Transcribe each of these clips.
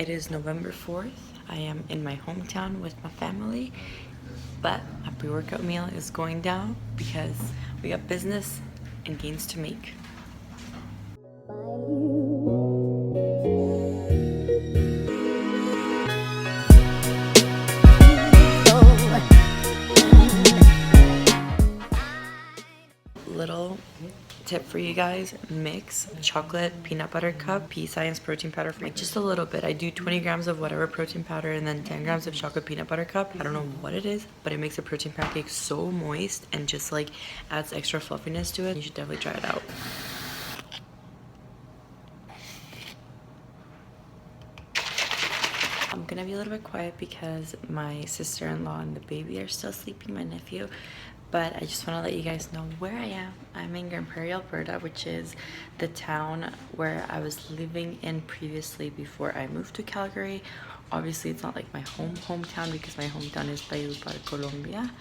It is November 4th. I am in my hometown with my family, but my pre-workout meal is going down because we got business and gains to make. Little tip for you guys: mix chocolate peanut butter cup P Science protein powder for just a little bit. I do 20 grams of whatever protein powder and then 10 grams of chocolate peanut butter cup. I don't know what it is, but it makes a protein pancake so moist and just like adds extra fluffiness to it. You should definitely try it out. I'm gonna be a little bit quiet because my sister-in-law and the baby are still sleeping, my nephew. But I just want to let you guys know where I am. I'm in Grand Prairie, Alberta, which is the town where I was living in previously before I moved to Calgary. Obviously, it's not like my hometown because my hometown is Bayou, Colombia.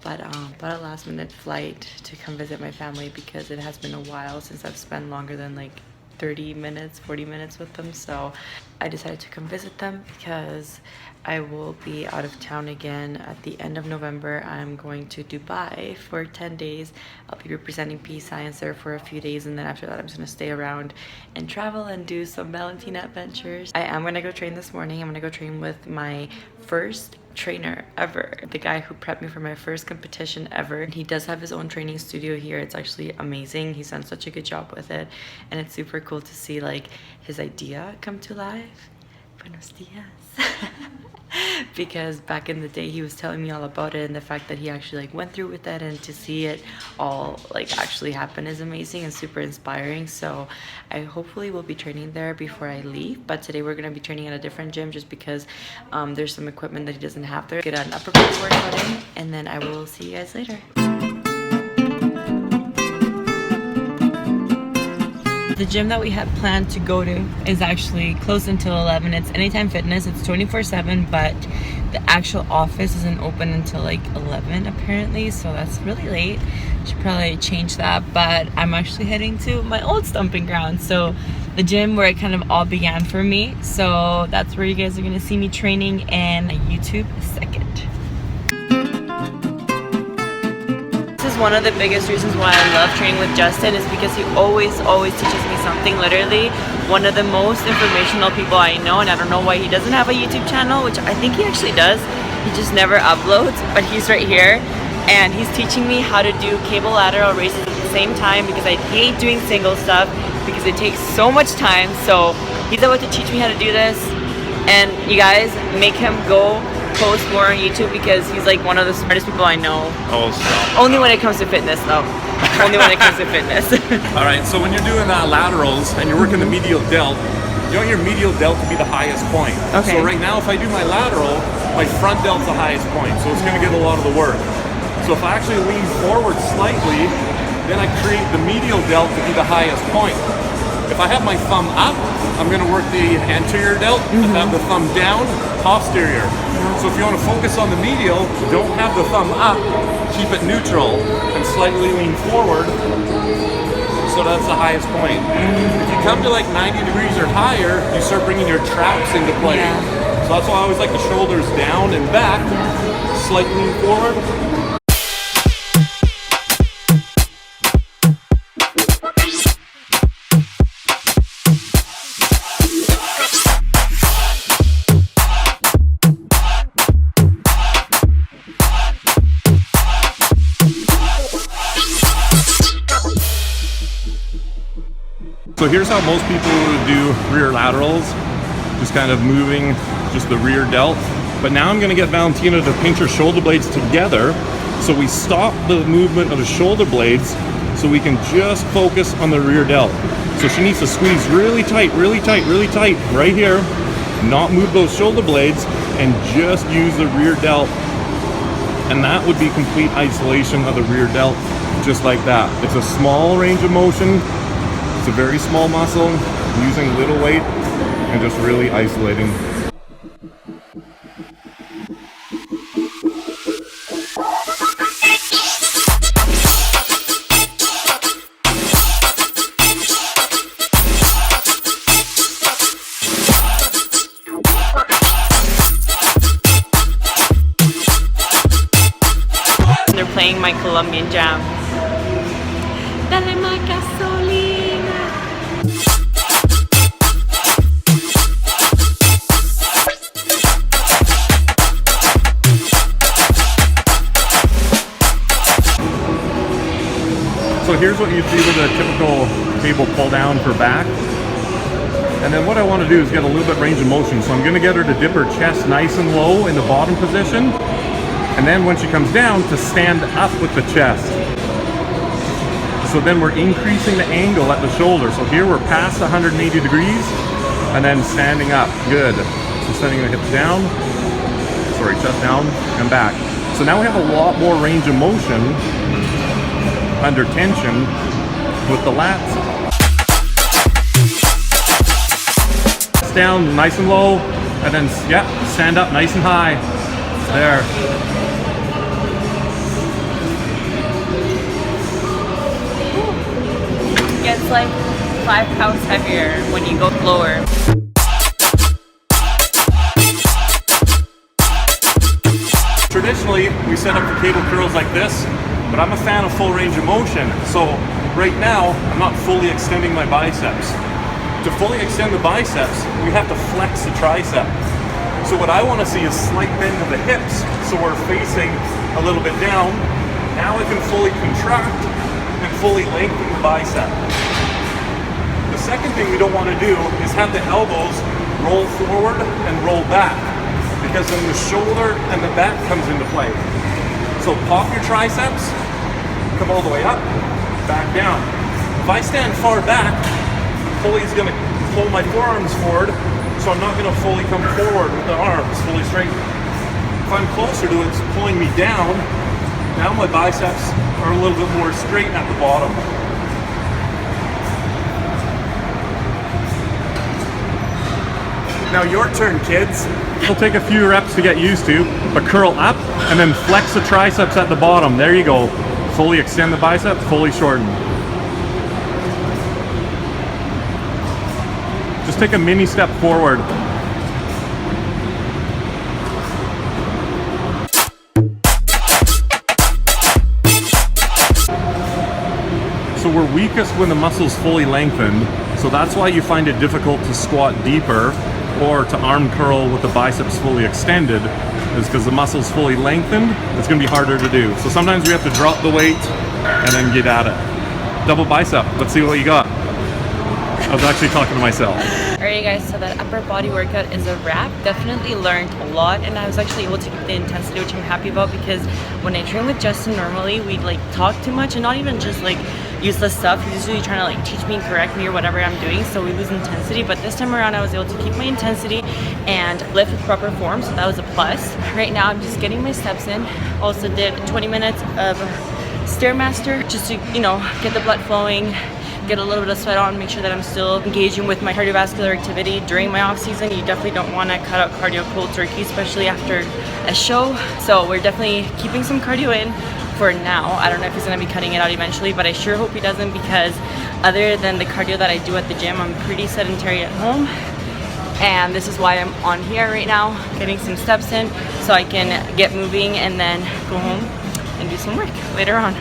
But bought a last-minute flight to come visit my family because it has been a while since I've spent longer than like 30 minutes, 40 minutes with them. So I decided to come visit them because I will be out of town again at the end of November. I'm going to Dubai for 10 days. I'll be representing P Science there for a few days, and then after that I'm just gonna stay around and travel and do some Valentina adventures. I am gonna go train this morning. I'm gonna go train with my first trainer ever, the guy who prepped me for my first competition ever. He does have his own training studio here. It's actually amazing. He's done such a good job with it, and it's super cool to see like his idea come to life. Buenos dias. Because back in the day he was telling me all about it, and the fact that he actually like went through with that, and to see it all like actually happen is amazing and super inspiring. So I hopefully will be training there before I leave, but today we're going to be training at a different gym just because there's some equipment that he doesn't have there. Get an upper body workout in, and then I will see you guys later. The gym that we had planned to go to is actually closed until 11. It's Anytime Fitness. It's 24/7, but the actual office isn't open until like 11 apparently, so that's really late. Should probably change that, but I'm actually heading to my old stomping ground, so the gym where it kind of all began for me. So that's where you guys are going to see me training in a YouTube second. One of the biggest reasons why I love training with Justin is because he always teaches me something. Literally one of the most informational people I know, and I don't know why he doesn't have a YouTube channel, which I think he actually does. He just never uploads, but he's right here and he's teaching me how to do cable lateral raises at the same time, because I hate doing single stuff because it takes so much time. So he's about to teach me how to do this, and you guys, make him go post more on YouTube because he's like one of the smartest people I know. Oh, stop. Only when it comes to fitness though. Only when it comes to fitness. All right, so when you're doing laterals and you're working the medial delt, you want your medial delt to be the highest point. Okay. So right now if I do my lateral, my front delt's the highest point, so it's going to get a lot of the work. So if I actually lean forward slightly, then I create the medial delt to be the highest point. If I have my thumb up, I'm going to work the anterior delt. If I have the thumb down, posterior. So if you want to focus on the medial, don't have the thumb up, keep it neutral and slightly lean forward, so that's the highest point. If you come to like 90 degrees or higher, you start bringing your traps into play. Yeah. So that's why I always like the shoulders down and back, slightly lean forward. So here's how most people would do rear laterals, just kind of moving just the rear delt. But now I'm going to get Valentina to pinch her shoulder blades together, so we stop the movement of the shoulder blades so we can just focus on the rear delt. So she needs to squeeze really tight, really tight, really tight right here, not move those shoulder blades, and just use the rear delt. And that would be complete isolation of the rear delt, just like that. It's a small range of motion. It's a very small muscle, using little weight and just really isolating. my Colombian jam. Dale más gasolina. So here's what you see with a typical cable pull down for back. And then what I want to do is get a little bit range of motion. So I'm going to get her to dip her chest nice and low in the bottom position. And then when she comes down, to stand up with the chest. So then we're increasing the angle at the shoulder. So here we're past 180 degrees and then standing up. Good. So setting the hips down. Sorry, chest down and back. So now we have a lot more range of motion under tension with the lats. Down nice and low, and then stand up nice and high. There. Gets like 5 pounds heavier when you go lower. Traditionally, we set up the cable curls like this, but I'm a fan of full range of motion. So right now, I'm not fully extending my biceps. To fully extend the biceps, we have to flex the tricep. So what I want to see is slight bend of the hips, so we're facing a little bit down. Now I can fully contract and fully lengthen the bicep. The second thing we don't want to do is have the elbows roll forward and roll back, because then the shoulder and the back comes into play. So pop your triceps, come all the way up, back down. If I stand far back, pulley is going to pull my forearms forward, so I'm not going to fully come forward with the arms fully straight. If I'm closer to it, it's pulling me down. Now my biceps are a little bit more straight at the bottom. Now your turn, kids. It'll take a few reps to get used to, but curl up and then flex the triceps at the bottom. There you go. Fully extend the bicep, fully shorten. Just take a mini step forward. So we're weakest when the muscle's fully lengthened. So that's why you find it difficult to squat deeper or to arm curl with the biceps fully extended, is because the muscle's fully lengthened. It's going to be harder to do. So sometimes we have to drop the weight and then get at it. Double bicep. Let's see what you got. I was actually talking to myself. Alright guys, so that upper body workout is a wrap. Definitely learned a lot, and I was actually able to keep the intensity, which I'm happy about, because when I train with Justin, normally we'd like talk too much and not even just like useless stuff. He's usually trying to like teach me and correct me or whatever I'm doing, so we lose intensity. But this time around I was able to keep my intensity and lift with proper form, so that was a plus. Right now I'm just getting my steps in. Also did 20 minutes of Stairmaster just to, you know, get the blood flowing, get a little bit of sweat on, make sure that I'm still engaging with my cardiovascular activity during my off season. You definitely don't want to cut out cardio cold turkey, especially after a show. So we're definitely keeping some cardio in for now. I don't know if he's going to be cutting it out eventually, but I sure hope he doesn't, because other than the cardio that I do at the gym, I'm pretty sedentary at home. And this is why I'm on here right now, getting some steps in so I can get moving and then go home and do some work later on.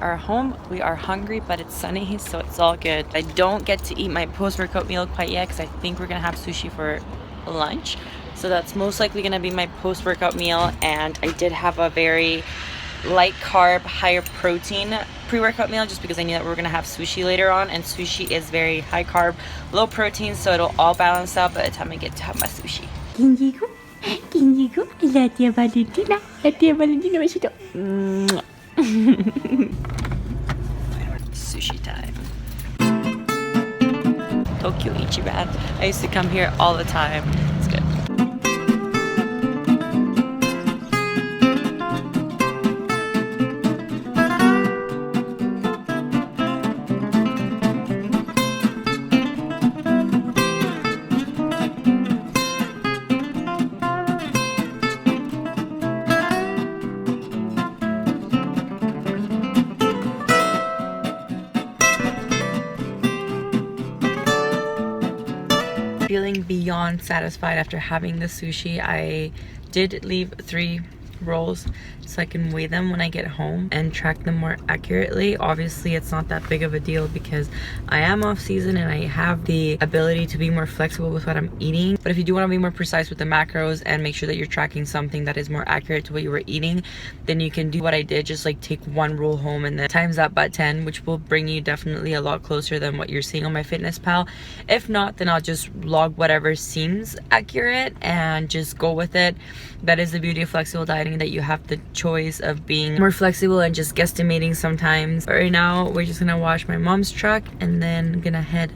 Are home. We are hungry, but it's sunny, so it's all good. I don't get to eat my post-workout meal quite yet because I think we're gonna have sushi for lunch. So that's most likely gonna be my post-workout meal. And I did have a very light carb, higher protein pre-workout meal just because I knew that we were gonna have sushi later on, and sushi is very high carb, low protein, so it'll all balance out by the time I get to have my sushi. Kinjiku, la tia Valentina, besito. Sushi time. Tokyo Ichiban. I used to come here all the time. It's good. feeling beyond satisfied after having the sushi. I did leave 3 rolls so I can weigh them when I get home and track them more accurately. Obviously it's not that big of a deal because I am off season and I have the ability to be more flexible with what I'm eating. But if you do want to be more precise with the macros and make sure that you're tracking something that is more accurate to what you were eating, then you can do what I did, just like take 1 roll home and then times that by 10, which will bring you definitely a lot closer than what you're seeing on my Fitness Pal. If not, then I'll just log whatever seems accurate and just go with it. That is the beauty of flexible dieting, that you have the choice of being more flexible and just guesstimating sometimes. But right now we're just gonna wash my mom's truck and then gonna head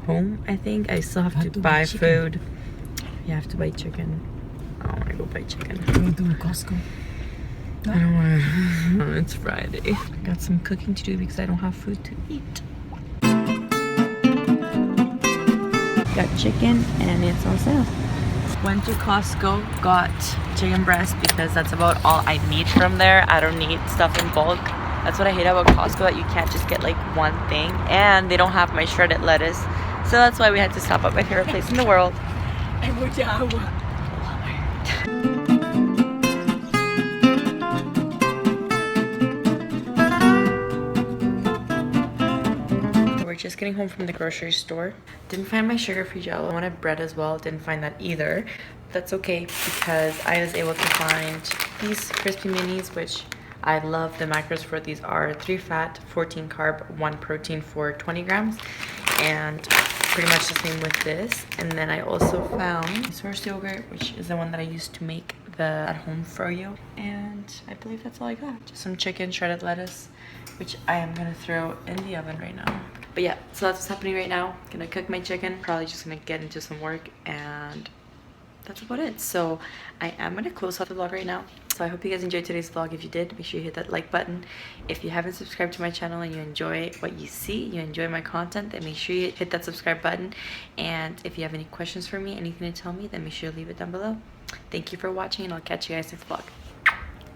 home. I think I still have to buy food. You have to buy chicken. I don't want to go buy chicken. You want to go to Costco? No. I don't want to. It's Friday. I got some cooking to do because I don't have food to eat. Got chicken and it's on sale. Went to Costco, got chicken breast because that's about all I need from there. I don't need stuff in bulk. That's what I hate about Costco, that you can't just get like one thing, and they don't have my shredded lettuce. So that's why we had to stop at my favorite place in the world. We're just getting home from the grocery store. Didn't find my sugar-free Jell-O. I wanted bread as well. Didn't find that either. That's okay because I was able to find these crispy minis, which I love. The macros for these are 3 fat, 14 carb, 1 protein for 20 grams. And pretty much the same with this. And then I also found source yogurt, which is the one that I used to make the at-home froyo. And I believe that's all I got. Just some chicken, shredded lettuce, which I am gonna throw in the oven right now. But yeah, so that's what's happening right now. Gonna cook my chicken, probably just gonna get into some work, and that's about it. So I am gonna close out the vlog right now. So I hope you guys enjoyed today's vlog. If you did, make sure you hit that like button. If you haven't subscribed to my channel and you enjoy what you see, you enjoy my content, then make sure you hit that subscribe button. And if you have any questions for me, anything to tell me, then make sure you leave it down below. Thank you for watching, and I'll catch you guys next vlog.